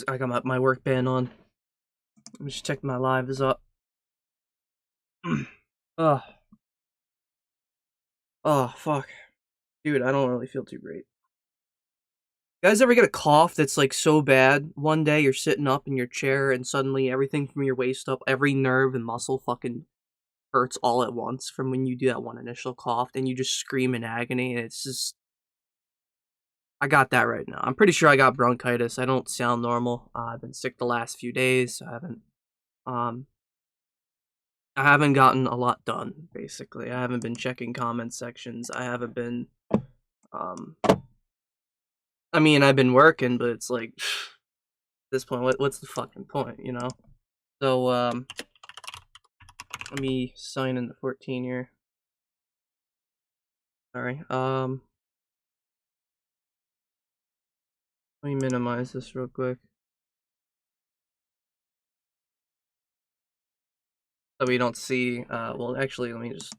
I got my work band on. Let me just check my live is up. Oh, oh, fuck. Dude, I don't really feel too great. You guys ever get a cough that's like so bad? One day you're sitting up in your chair and suddenly everything from your waist up, every nerve and muscle fucking hurts all at once from when you do that one initial cough and you just scream in agony and it's just... I got that right now. I'm pretty sure I got bronchitis. I don't sound normal. I've been sick the last few days. Um I haven't gotten a lot done, basically. I haven't been checking comment sections. I haven't been um I mean, I've been working, but it's like at this point what's the fucking point, you know? So let me sign into 14 here. Sorry. Let me minimize this real quick. So we don't see, well, actually, let me just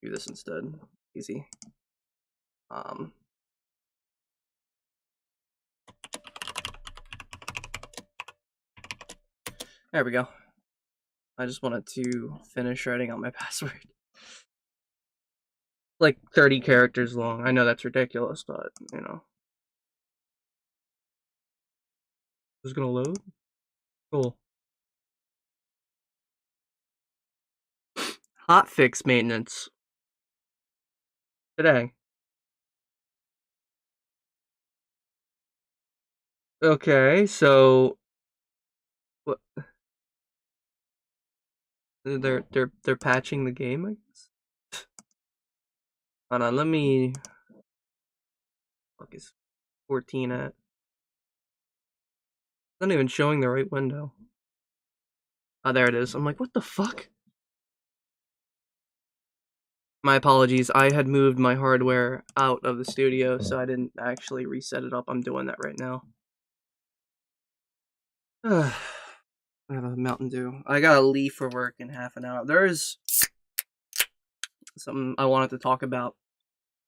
do this instead. Easy. There we go. I just wanted to finish writing out my password. Like 30 characters long. I know that's ridiculous, but, you know. Is it gonna load? Cool. Hotfix maintenance. Today. Okay, so what? They're patching the game, I guess. Hold on, let me. Fuck is 14 at? Not even showing the right window. Oh, there it is. I'm like, what the fuck? My apologies. I had moved my hardware out of the studio, so I didn't actually reset it up. I'm doing that right now. I have a Mountain Dew. I gotta leave for work in half an hour. There's something I wanted to talk about.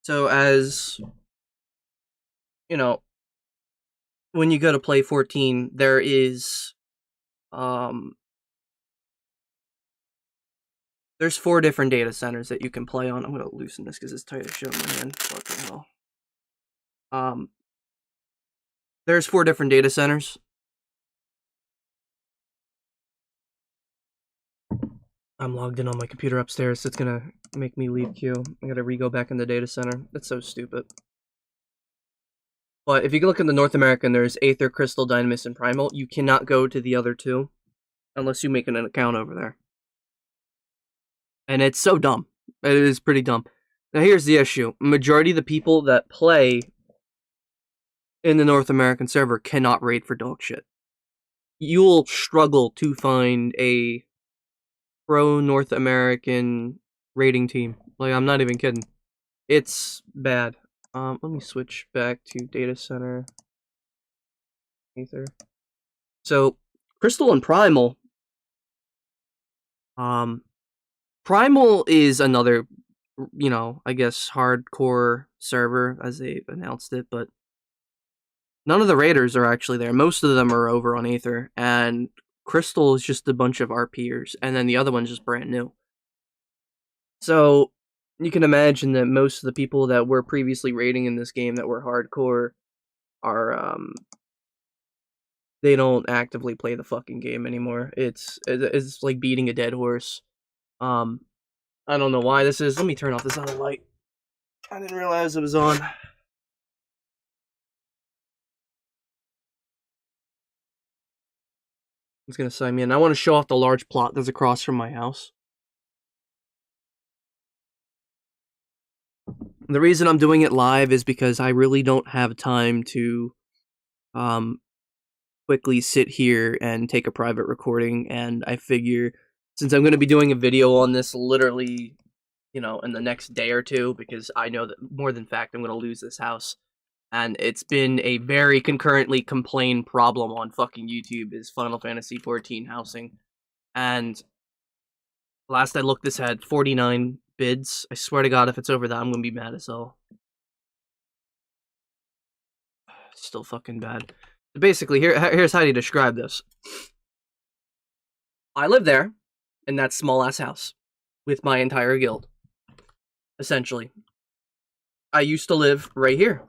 So, as you know, when you go to play 14, there is there's 4 different data centers that you can play on. I'm gonna loosen this because it's tight as shit in my hand. Fucking hell. There's 4 different data centers. I'm logged in on my computer upstairs, so it's gonna make me leave queue. I gotta re-go back in the data center. That's so stupid. But if you look in the North American, there's Aether, Crystal, Dynamis, and Primal. You cannot go to the other 2 unless you make an account over there. And it's so dumb. It is pretty dumb. Now here's the issue. Majority of the people that play in the North American server cannot raid for dog shit. You'll struggle to find a pro North American raiding team. Like, I'm not even kidding. It's bad. Let me switch back to data center. Aether. So, Crystal and Primal. Primal is another, you know, I guess hardcore server as they announced it, but none of the raiders are actually there. Most of them are over on Aether, and Crystal is just a bunch of RPers, and then the other one's just brand new. So you can imagine that most of the people that were previously raiding in this game that were hardcore are they don't actively play the fucking game anymore. It's like beating a dead horse. I don't know why this is. Let me turn off this other light. I didn't realize it was on. It's gonna sign me in. I want to show off the large plot that's across from my house. The reason I'm doing it live is because I really don't have time to quickly sit here and take a private recording, and I figure since I'm going to be doing a video on this literally, you know, in the next day or 2, because I know that more than fact I'm going to lose this house, and it's been a very concurrently complained problem on fucking YouTube is Final Fantasy 14 housing, and last I looked this had 49 bids. I swear to God if it's over that I'm going to be mad as hell. Still fucking bad. Basically, here's how you describe this. I live there, in that small-ass house, with my entire guild. Essentially. I used to live right here.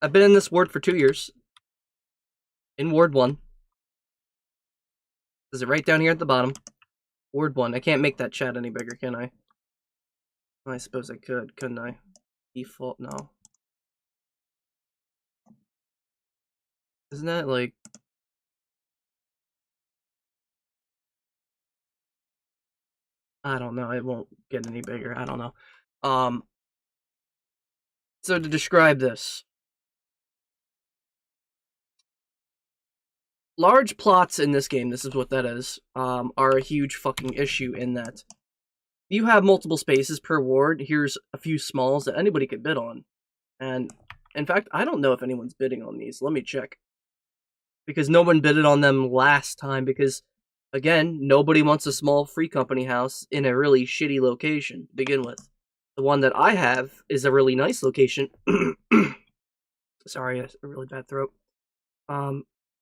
I've been in this ward for 2 years. In Ward 1. Is it right down here at the bottom? Ward 1. I can't make that chat any bigger, can I? I suppose I could, couldn't I? Default, no. Isn't that, like... I don't know, it won't get any bigger, I don't know. So to describe this... Large plots in this game, this is what that is, are a huge fucking issue in that you have multiple spaces per ward. Here's a few smalls that anybody could bid on. And, in fact, I don't know if anyone's bidding on these. Let me check. Because no one bidded on them last time, because, again, nobody wants a small free company house in a really shitty location to begin with. The one that I have is a really nice location. Sorry, a really bad throat.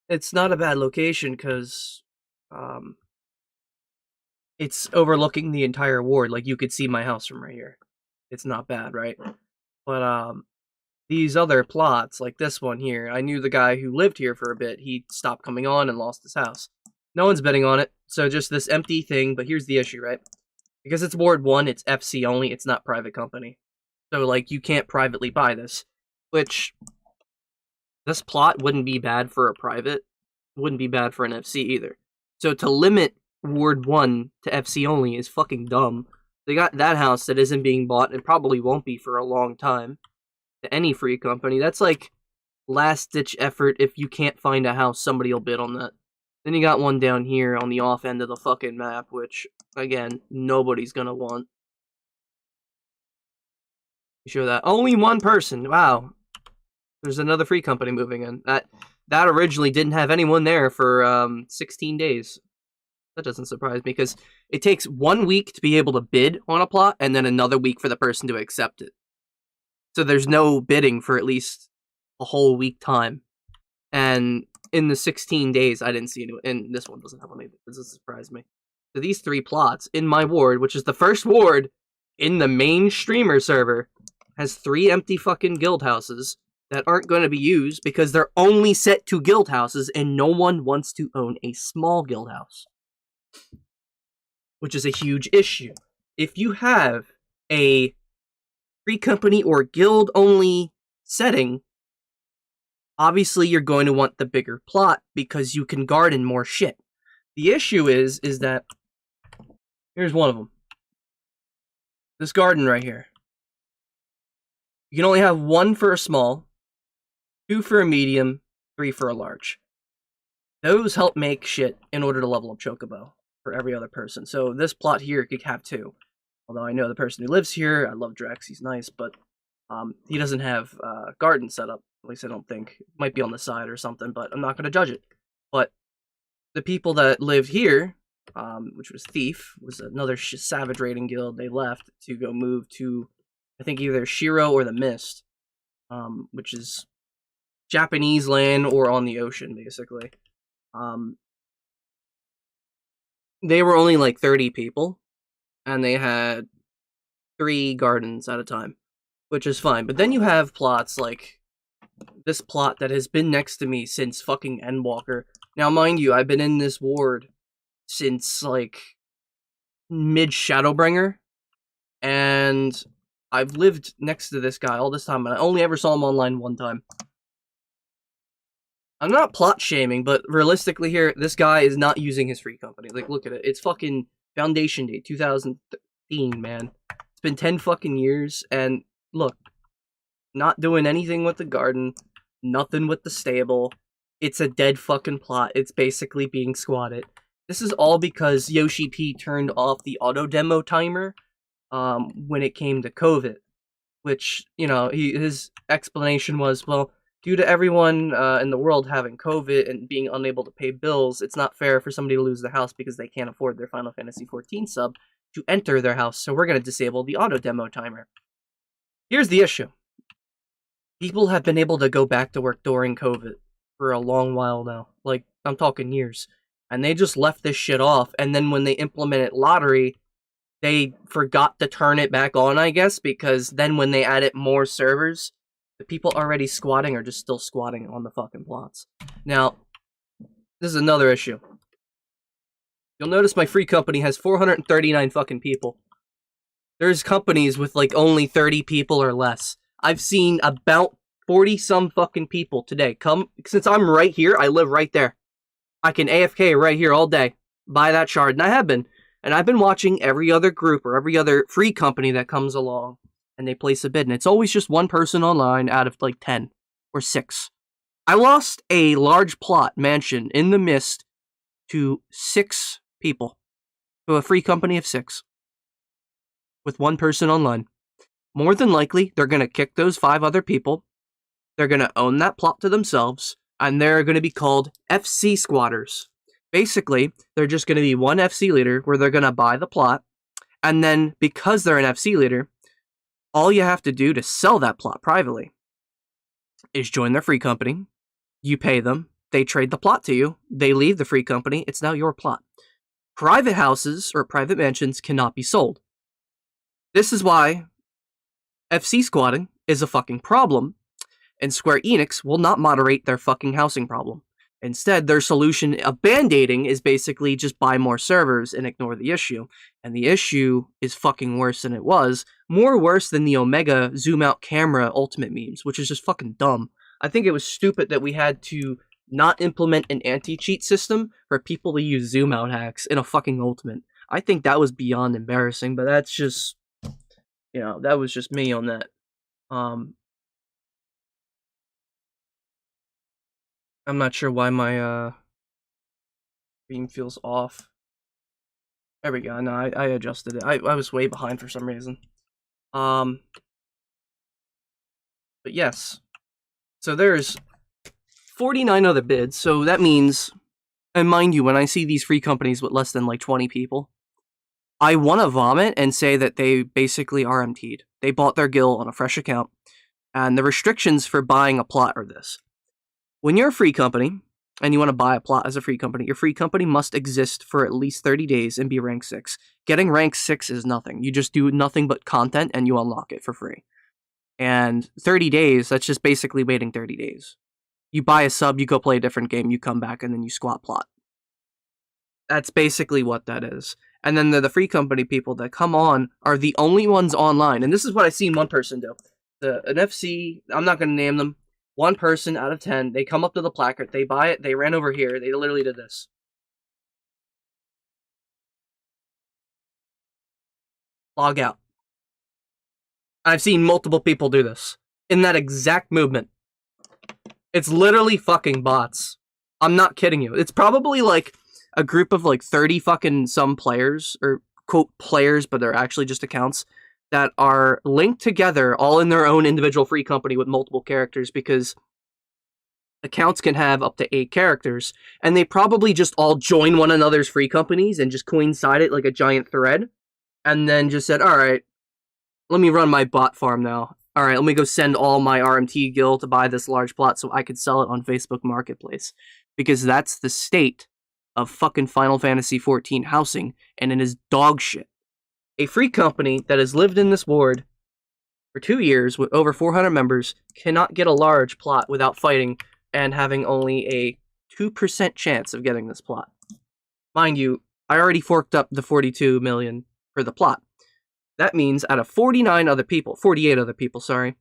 It's not a bad location because it's overlooking the entire ward. Like, you could see my house from right here. It's not bad, right? But these other plots, like this one here, I knew the guy who lived here for a bit. He stopped coming on and lost his house. No one's bidding on it, so just this empty thing. But here's the issue, right? Because it's Ward 1, it's FC only, it's not private company. So, like, you can't privately buy this. Which, this plot wouldn't be bad for a private. Wouldn't be bad for an FC either. So to limit Ward 1 to FC only is fucking dumb. They got that house that isn't being bought and probably won't be for a long time to any free company. That's like last-ditch effort. If you can't find a house, somebody will bid on that. Then you got one down here on the off end of the fucking map, which, again, nobody's gonna want. You show that. Only one person. Wow. There's another free company moving in. That originally didn't have anyone there for 16 days. That doesn't surprise me, because it takes 1 week to be able to bid on a plot, and then another week for the person to accept it. So there's no bidding for at least a whole week time. And in the 16 days, I didn't see anyone, and this one doesn't have any. This doesn't surprise me. So these 3 plots in my ward, which is the first ward in the main streamer server, has 3 empty fucking guild houses that aren't going to be used because they're only set to guild houses and no one wants to own a small guild house. Which is a huge issue. If you have a free company or guild only setting, obviously you're going to want the bigger plot because you can garden more shit. The issue is that, here's one of them. This garden right here. You can only have 1 for a small, 2 for a medium, 3 for a large. Those help make shit in order to level up Chocobo for every other person. So this plot here could have 2. Although I know the person who lives here, I love Drex, he's nice, but he doesn't have garden set up. At least I don't think. It might be on the side or something, but I'm not going to judge it. But the people that lived here, which was Thief, was another savage raiding guild. They left to go move to, I think, either Shiro or the Mist, which is Japanese land or on the ocean, basically. They were only like 30 people, and they had 3 gardens at a time, which is fine. But then you have plots like this plot that has been next to me since fucking Endwalker. Now, mind you, I've been in this ward since, like, mid-Shadowbringer, and I've lived next to this guy all this time, and I only ever saw him online 1 time. I'm not plot shaming, but realistically here, this guy is not using his free company. Like, look at it. It's fucking Foundation Day, 2013, man. It's been 10 fucking years, and look, not doing anything with the garden, nothing with the stable. It's a dead fucking plot. It's basically being squatted. This is all because Yoshi P turned off the auto demo timer when it came to COVID, which, you know, his explanation was, well, due to everyone in the world having COVID and being unable to pay bills, it's not fair for somebody to lose their house because they can't afford their Final Fantasy XIV sub to enter their house, so we're going to disable the auto demo timer. Here's the issue. People have been able to go back to work during COVID. for a long while now. Like, I'm talking years. And they just left this shit off. And then when they implemented lottery, they forgot to turn it back on, I guess, because then when they added more servers, the people already squatting are just still squatting on the fucking plots. Now, this is another issue. You'll notice my free company has 439 fucking people. There's companies with like only 30 people or less. I've seen about 40 some fucking people today come, since I'm right here, I live right there. I can AFK right here all day, buy that shard, and I have been. And I've been watching every other group or every other free company that comes along, and they place a bid, and it's always just one person online out of like 10 or 6. I lost a large plot mansion in the mist to 6 people, to a free company of 6, with one person online. More than likely, they're going to kick those 5 other people, they're going to own that plot to themselves, and they're going to be called FC squatters. Basically, they're just going to be one FC leader where they're going to buy the plot, and then because they're an FC leader, all you have to do to sell that plot privately is join their free company, you pay them, they trade the plot to you, they leave the free company, it's now your plot. Private houses or private mansions cannot be sold. This is why FC squatting is a fucking problem, and Square Enix will not moderate their fucking housing problem. Instead, their solution of band-aiding is basically just buy more servers and ignore the issue. And the issue is fucking worse than it was. More worse than the Omega zoom-out camera ultimate memes, which is just fucking dumb. I think it was stupid that we had to not implement an anti-cheat system for people to use zoom-out hacks in a fucking ultimate. I think that was beyond embarrassing, but that's just... You know, that was just me on that. I'm not sure why my beam feels off. There we go. No, I adjusted it. I was way behind for some reason. But yes. So there's 49 other bids. So that means, and mind you, when I see these free companies with less than like 20 people, I want to vomit and say that they basically RMT'd. They bought their gil on a fresh account. And the restrictions for buying a plot are this. When you're a free company, and you want to buy a plot as a free company, your free company must exist for at least 30 days and be rank 6. Getting rank 6 is nothing. You just do nothing but content and you unlock it for free. And 30 days, that's just basically waiting 30 days. You buy a sub, you go play a different game, you come back, and then you squat plot. That's basically what that is. And then the free company people that come on are the only ones online. And this is what I've seen one person do. An FC, I'm not going to name them, 1 person out of 10, they come up to the placard, they buy it, they ran over here, they literally did this. Log out. I've seen multiple people do this. In that exact movement. It's literally fucking bots. I'm not kidding you. It's probably like a group of like 30 fucking some players, or quote players, but they're actually just accounts, that are linked together all in their own individual free company with multiple characters, because accounts can have up to 8 characters, and they probably just all join one another's free companies and just coincide it like a giant thread, and then just said, alright, let me run my bot farm now. Alright, let me go send all my RMT gil to buy this large plot so I could sell it on Facebook Marketplace. Because that's the state of fucking Final Fantasy XIV housing, and it is dog shit. A free company that has lived in this ward for 2 years with over 400 members cannot get a large plot without fighting and having only a 2% chance of getting this plot. Mind you, I already forked up the 42 million for the plot. That means out of 48 other people, sorry,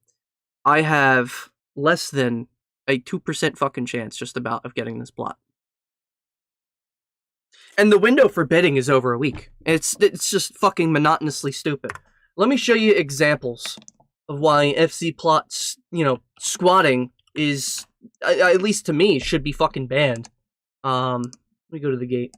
I have less than a 2% fucking chance just about of getting this plot. And the window for bidding is over a week. It's just fucking monotonously stupid. Let me show you examples of why FC plots, you know, squatting is, at least to me, should be fucking banned. Let me go to the gate.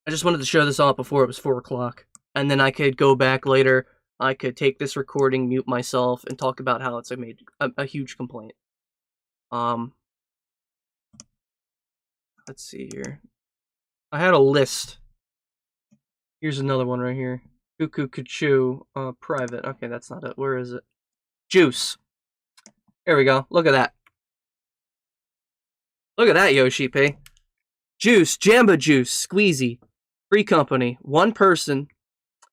I just wanted to show this off before it was 4 o'clock. And then I could go back later, I could take this recording, mute myself, and talk about how it's made a huge complaint. Let's see here. I had a list. Here's another one right here. Cuckoo Cuckoo, private. Okay, that's not it. Where is it? Juice. Here we go. Look at that. Look at that, Yoshi P. Juice, Jamba Juice, Squeezy. Free company. One person.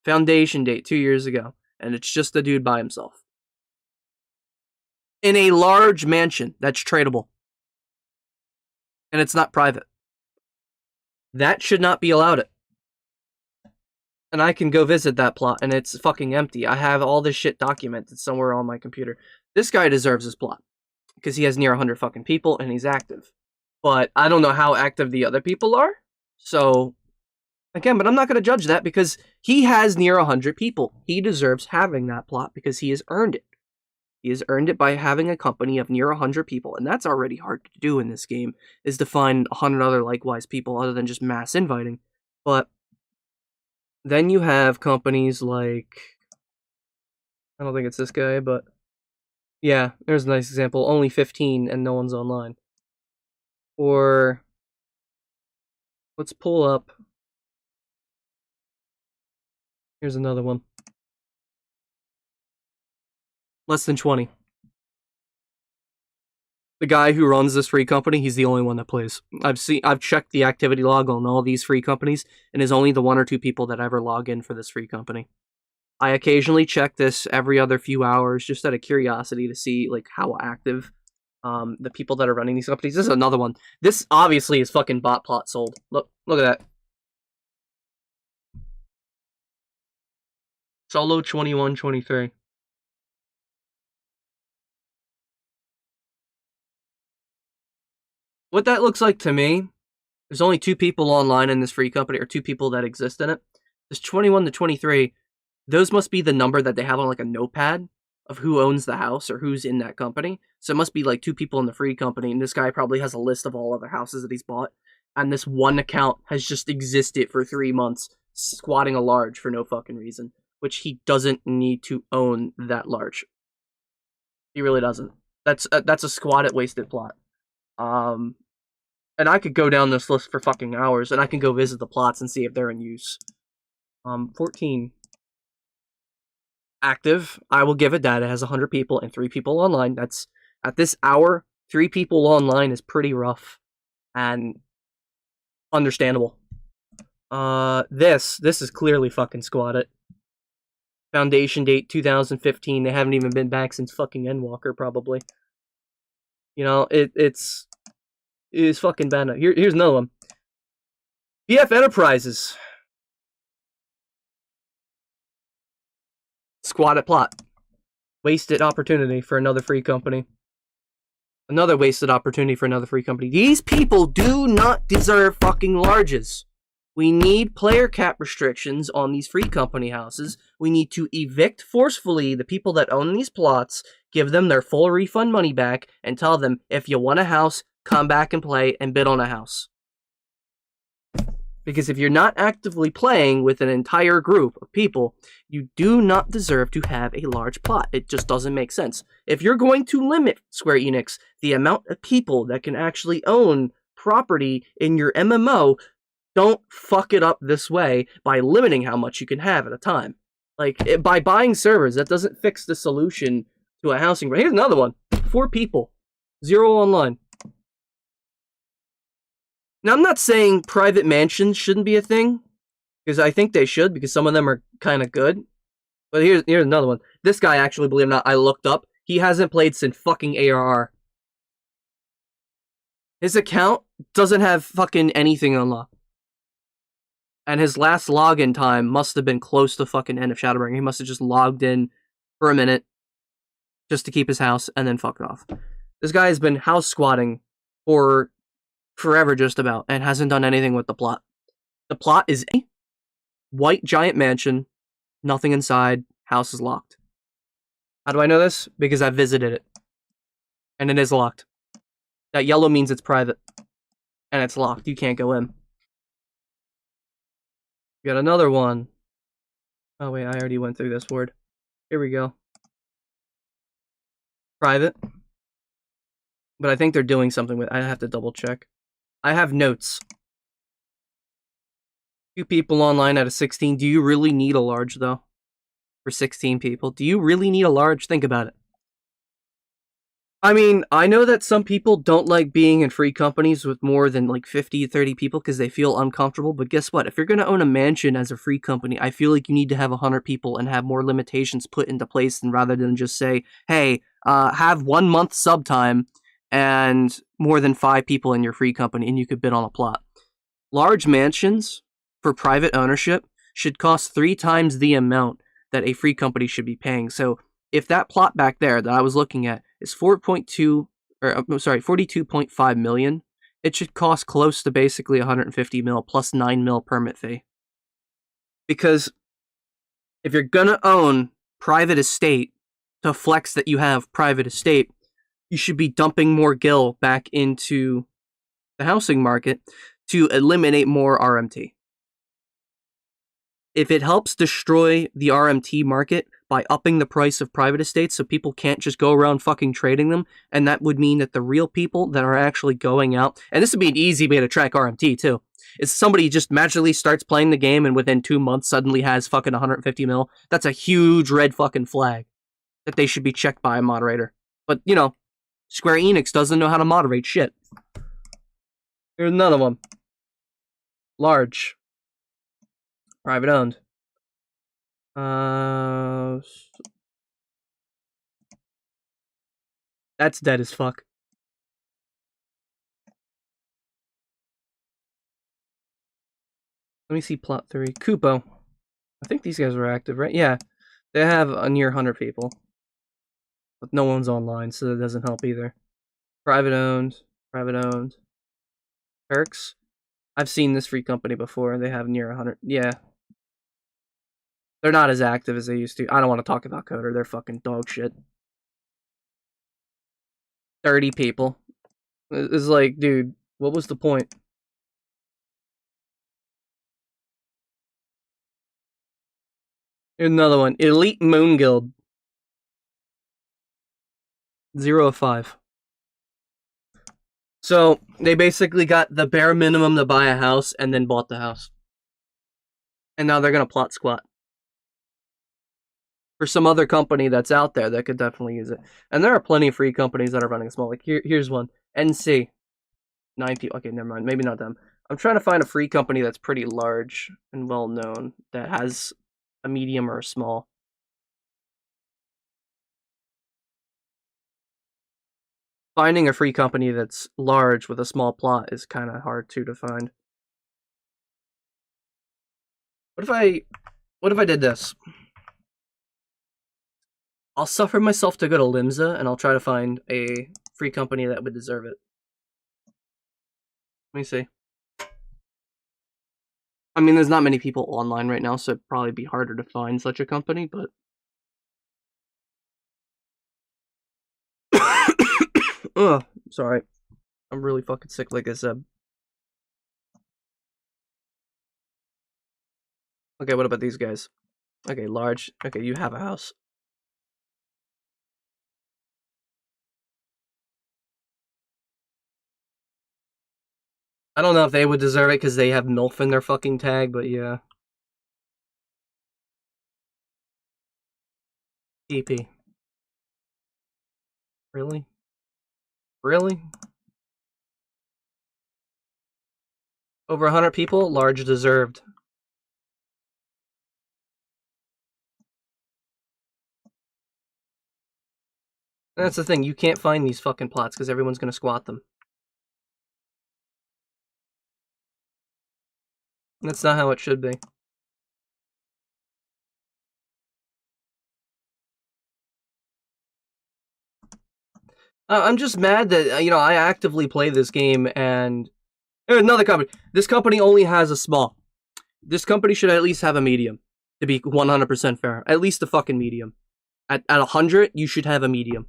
Foundation date 2 years ago. And it's just a dude by himself. In a large mansion that's tradable. And it's not private. That should not be allowed. And I can go visit that plot, and it's fucking empty. I have all this shit documented somewhere on my computer. This guy deserves his plot. Because he has near 100 fucking people, and he's active. But I don't know how active the other people are. So, again, but I'm not going to judge that because he has near 100 people. He deserves having that plot because he has earned it. He has earned it by having a company of near 100 people, and that's already hard to do in this game, is to find 100 other likewise people other than just mass inviting. But then you have companies like, I don't think it's this guy, but yeah, there's a nice example. Only 15 and no one's online. Or let's pull up. Here's another one. Less than 20. The guy who runs this free company, he's the only one that plays. I've checked the activity log on all these free companies, and is only the 1 or 2 people that ever log in for this free company. I occasionally check this every other few hours, just out of curiosity to see like how active the people that are running these companies. This is another one. This obviously is fucking bot plot sold. Look at that. Solo 2123. What that looks like to me, there's only 2 people online in this free company, or 2 people that exist in it. There's 21 to 23. Those must be the number that they have on like a notepad of who owns the house or who's in that company. So it must be like 2 people in the free company, and this guy probably has a list of all other houses that he's bought. And this one account has just existed for 3 months, squatting a large for no fucking reason, which he doesn't need to own that large. He really doesn't. That's a squatted wasted plot. And I could go down this list for fucking hours, and I can go visit the plots and see if they're in use. 14. Active. I will give it that. It has 100 people and 3 people online. That's, at this hour, 3 people online is pretty rough. And understandable. This is clearly fucking squatted. Foundation date 2015. They haven't even been back since fucking Endwalker, probably. You know, it's fucking bad. Here's another one. BF Enterprises. Squatted plot. Wasted opportunity for another free company. Another wasted opportunity for another free company. These people do not deserve fucking larges. We need player cap restrictions on these free company houses. We need to evict forcefully the people that own these plots, give them their full refund money back, and tell them, if you want a house, come back and play and bid on a house. Because if you're not actively playing with an entire group of people, you do not deserve to have a large plot. It just doesn't make sense. If you're going to limit, Square Enix, the amount of people that can actually own property in your MMO, don't fuck it up this way by limiting how much you can have at a time. Like, by buying servers, that doesn't fix the solution to a housing. Here's another one. 4 people. 0 online. Now, I'm not saying private mansions shouldn't be a thing, because I think they should, because some of them are kind of good. But here's another one. This guy, actually, believe it or not, I looked up. He hasn't played since fucking ARR. His account doesn't have fucking anything unlocked. And his last login time must have been close to fucking end of Shadowbringer. He must have just logged in for a minute just to keep his house and then fucked off. This guy has been house squatting for forever just about and hasn't done anything with the plot. The plot is a white giant mansion, nothing inside, house is locked. How do I know this? Because I visited it. And it is locked. That yellow means it's private. And it's locked. You can't go in. Got another one. Oh wait, I already went through this word. Here we go. Private. But I think they're doing something with it. I have to double check. I have notes. 2 people online out of 16. Do you really need a large, though? For 16 people. Do you really need a large? Think about it. I mean, I know that some people don't like being in free companies with more than like 50, 30 people because they feel uncomfortable, but guess what? If you're going to own a mansion as a free company, I feel like you need to have 100 people and have more limitations put into place than rather than just say, hey, have 1 month sub time and more than 5 people in your free company and you could bid on a plot. Large mansions for private ownership should cost 3 times the amount that a free company should be paying. So if that plot back there that I was looking at is 4.2 or I'm sorry, 42.5 million, it should cost close to basically 150 mil plus 9 mil permit fee. Because if you're gonna own private estate to flex that you have private estate, you should be dumping more gil back into the housing market to eliminate more RMT. If it helps destroy the RMT market by upping the price of private estates so people can't just go around fucking trading them, and that would mean that the real people that are actually going out, and this would be an easy way to track RMT too, is somebody just magically starts playing the game and within 2 months suddenly has fucking 150 mil, that's a huge red fucking flag that they should be checked by a moderator. But, you know, Square Enix doesn't know how to moderate shit. Here's another one. Large. Private owned. That's dead as fuck. Let me see plot 3. Kupo. I think these guys were active, right? Yeah. They have a near 100 people. But no one's online, so that doesn't help either. Private owned. Private owned. Perks. I've seen this free company before. They have near 100. Yeah. They're not as active as they used to. I don't want to talk about Coder. They're fucking dog shit. 30 people. It's like, dude, what was the point? Here's another one. Elite Moon Guild. 0 of 5. So, they basically got the bare minimum to buy a house and then bought the house. And now they're going to plot squat. For some other company that's out there that could definitely use it. And there are plenty of free companies that are running small. Like, here's one. NC. 9 people. Okay, never mind. Maybe not them. I'm trying to find a free company that's pretty large and well known that has a medium or a small. Finding a free company that's large with a small plot is kind of hard too to find. What if I did this? I'll suffer myself to go to Limsa and I'll try to find a free company that would deserve it. Let me see. I mean, there's not many people online right now, so it'd probably be harder to find such a company, but... Ugh, sorry. I'm really fucking sick, like I said. Okay, what about these guys? Okay, large. Okay, you have a house. I don't know if they would deserve it because they have MILF in their fucking tag, but yeah. EP. Really? Really? Over 100 people? Large deserved. And that's the thing, you can't find these fucking plots because everyone's gonna squat them. That's not how it should be. I'm just mad that, you know, I actively play this game and... Another company. This company only has a small. This company should at least have a medium. To be 100% fair. At least a fucking medium. At 100, you should have a medium.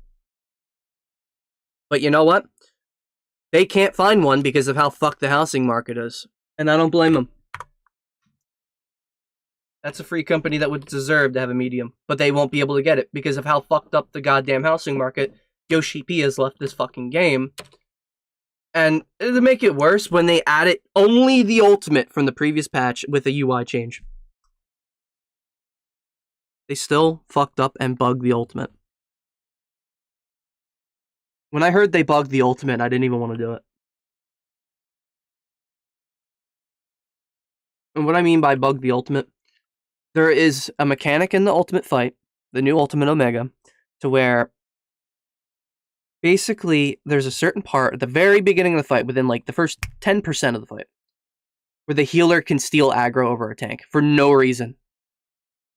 But you know what? They can't find one because of how fucked the housing market is. And I don't blame them. That's a free company that would deserve to have a medium. But they won't be able to get it because of how fucked up the goddamn housing market Yoshi P has left this fucking game. And to make it worse, when they added only the ultimate from the previous patch with a UI change, they still fucked up and bugged the ultimate. When I heard they bugged the ultimate, I didn't even want to do it. And what I mean by bug the ultimate, there is a mechanic in the ultimate fight, the new Ultimate Omega, to where basically there's a certain part at the very beginning of the fight, within like the first 10% of the fight, where the healer can steal aggro over a tank for no reason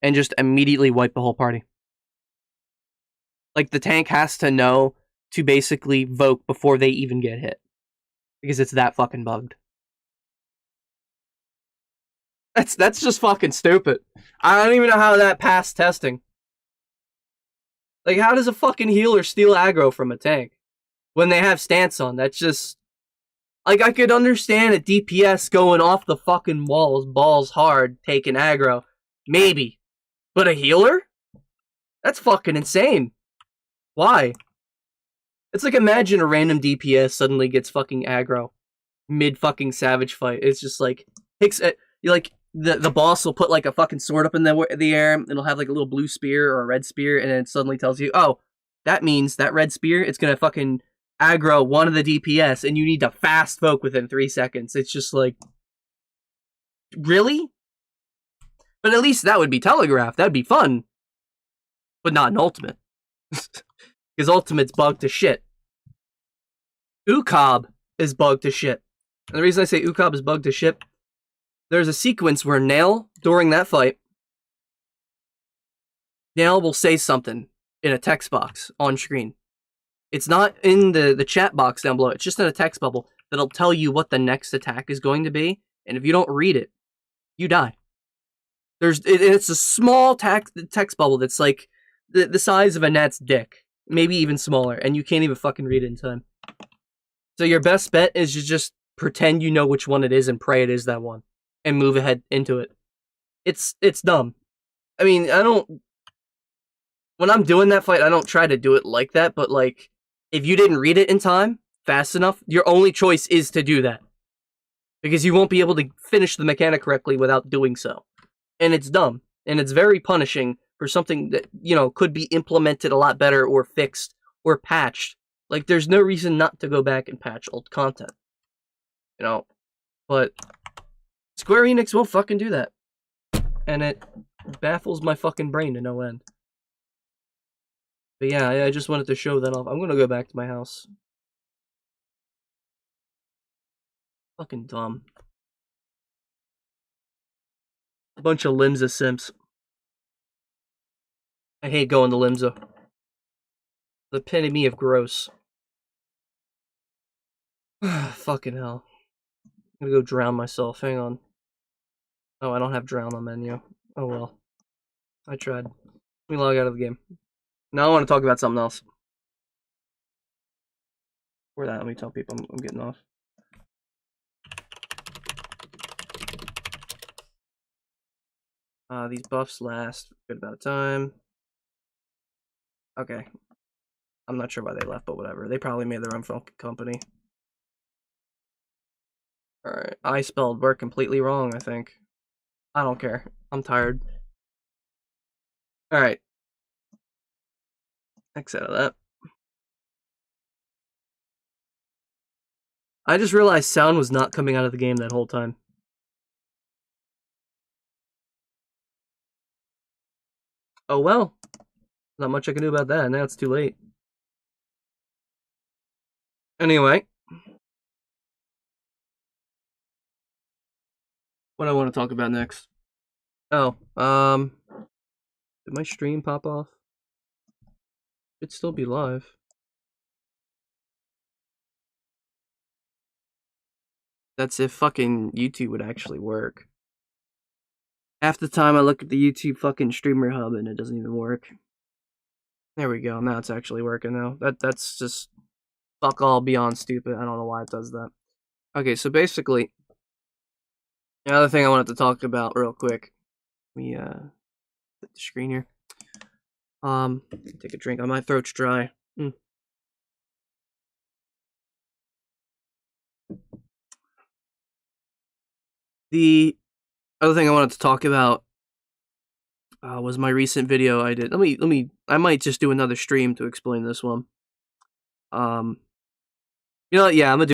and just immediately wipe the whole party. Like, the tank has to know to basically voke before they even get hit, because it's that fucking bugged. That's just fucking stupid. I don't even know how that passed testing. Like, how does a fucking healer steal aggro from a tank when they have stance on? That's just... Like, I could understand a DPS going off the fucking walls, balls hard, taking aggro. Maybe. But a healer? That's fucking insane. Why? It's like, imagine a random DPS suddenly gets fucking aggro mid fucking savage fight. It's just like, like, the boss will put like a fucking sword up in the air, and it'll have like a little blue spear or a red spear, and then it suddenly tells you, oh, that means that red spear, it's gonna fucking aggro one of the DPS, and you need to fast voke within 3 seconds. It's just like, really? But at least that would be telegraphed. That'd be fun. But not an ultimate. Because ultimate's bugged to shit. Ukab is bugged to shit. And the reason I say Ukab is bugged to shit, there's a sequence where Nail, during that fight, Nail will say something in a text box on screen. It's not in the chat box down below. It's just in a text bubble that'll tell you what the next attack is going to be. And if you don't read it, you die. It's a small text bubble that's like the size of a gnat's dick. Maybe even smaller. And you can't even fucking read it in time. So your best bet is to just pretend you know which one it is and pray it is that one. And move ahead into it. It's dumb. I mean, when I'm doing that fight, I don't try to do it like that, but like, if you didn't read it in time, fast enough, your only choice is to do that. Because you won't be able to finish the mechanic correctly without doing so. And it's dumb. And it's very punishing for something that, you know, could be implemented a lot better or fixed or patched. Like, there's no reason not to go back and patch old content. You know? But Square Enix won't fucking do that. And it baffles my fucking brain to no end. But yeah, I just wanted to show that off. I'm gonna go back to my house. Fucking dumb. A bunch of Limsa simps. I hate going to Limsa. The epitome of gross. Fucking hell. I'm gonna go drown myself. Hang on. Oh, I don't have drown on menu. Oh well. I tried. Let me log out of the game. Now I want to talk about something else. Before that, let me tell people I'm getting off. These buffs last a good amount of time. Okay. I'm not sure why they left, but whatever. They probably made their own fucking company. Alright. I spelled work completely wrong, I think. I don't care. I'm tired. Alright. Exit out of that. I just realized sound was not coming out of the game that whole time. Oh well. Not much I can do about that. Now it's too late. Anyway. What I want to talk about next. Oh, did my stream pop off? It'd still be live. That's if fucking YouTube would actually work. Half the time I look at the YouTube fucking streamer hub and it doesn't even work. There we go. Now it's actually working now. That's just fuck all beyond stupid. I don't know why it does that. Okay, so basically, the other thing I wanted to talk about real quick. Let me hit the screen here. Take a drink. My throat's dry. The other thing I wanted to talk about was my recent video I did. I might just do another stream to explain this one. Um, you know what? Yeah, I'm gonna do